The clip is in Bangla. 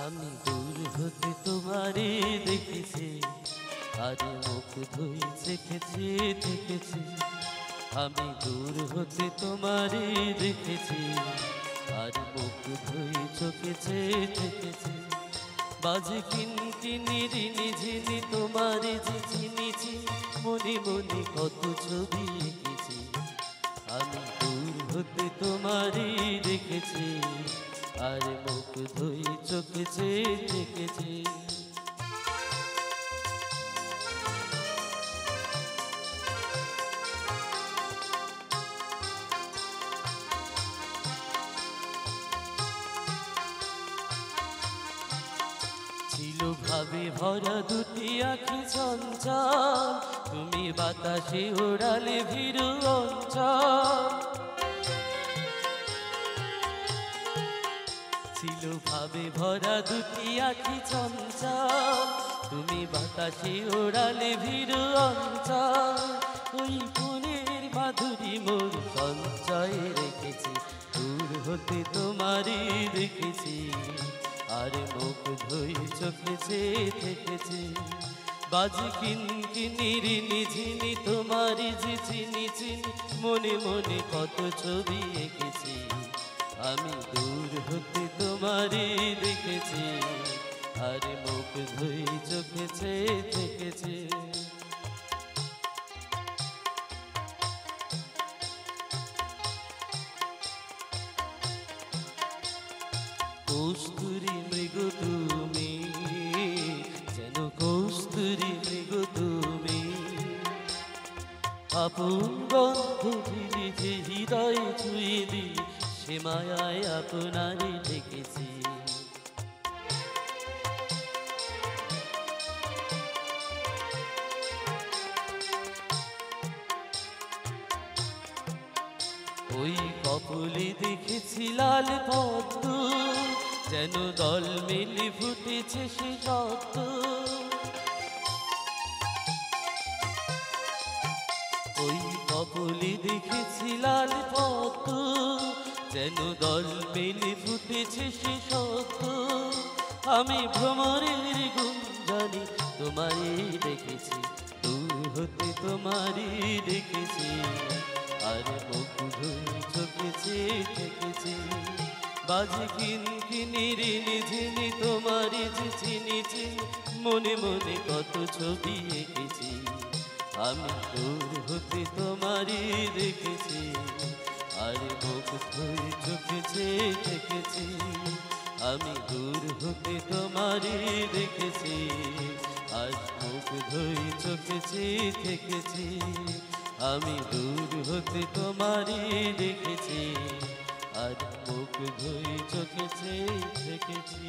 আমি দূর হতে তোমারে দেখেছি, আর মুখ ধুই চেখেছি থেকেছি। আমি দূর হতে তোমারে দেখেছি, আর মুখ ধুই চোখেছে থেকেছি। বাজে কিনকিনি রিনি ঝিনি তোমারে যে চিনিছি, মনে মনে কত ছবি এঁকেছি। আমি দূর হতে তোমারে দেখেছি, আর মুখ ধুই চোখেছে থেকেছি। ছিল ভাবে ভরা দুটি আঁখি চঞ্চল, তুমি বাতাসে ওড়ালে ভীরু অঞ্চল। ছিল ভাবে ভরা দুটি আঁখি চঞ্চল, তুমি বাতাসে ওড়ালে ভীরু অঞ্চল। ওই ফুলের মাধুরী মোর সঞ্চয়ে রেখেছি, দূর হতে তোমারই দেখেছি, আর মুখ ধুই চোখেছে থেকেছি। বাজি কিনকিনি রিনি ঝিনি তোমারই যে চিনি চিনি, মনে মনে কত ছবি এঁকেছি। আমি দূর হতে তোমারে দেখেছি, আর মুখ ধুই চোখেছে থেকেছি। কস্তুরী মৃগ তুমি, যেন কস্তুরী মৃগ তুমি, আপন গন্ধ দিলি যে হৃদয় ছুঁয়ে দিলি, সে মায়ায় আপনারে দেখেছি। ওই কপলে দেখেছি লাল পদ্ম, যেন দল মেলে ফুটেছে সে রক্ত। ওই কপলে দেখেছি লাল পদ্ম, যেন দল মেলে ফুটেছে সে সত্য। আমি ভ্রমরের গুঞ্জনে তোমারে দেখেছি, দূর হতে তোমারে দেখেছি, আর মুখ ধুই চোখেছে থেকেছি। বাজে কিনকিনি রিনি ঝিনি তোমারে যে চিনি চিনি, মনে মনে কত ছবি এঁকেছি। আমি দূর হতে তোমারে দেখেছি, আর মুখ ধুই চোখেছে থেকেছি। আমি দূর হতে তোমারে দেখেছি, আর মুখ ধুই চোখেছে থেকেছি। আমি দূর হতে তোমারে দেখেছি, আর মুখ ধুই চোখেছে থেকেছি।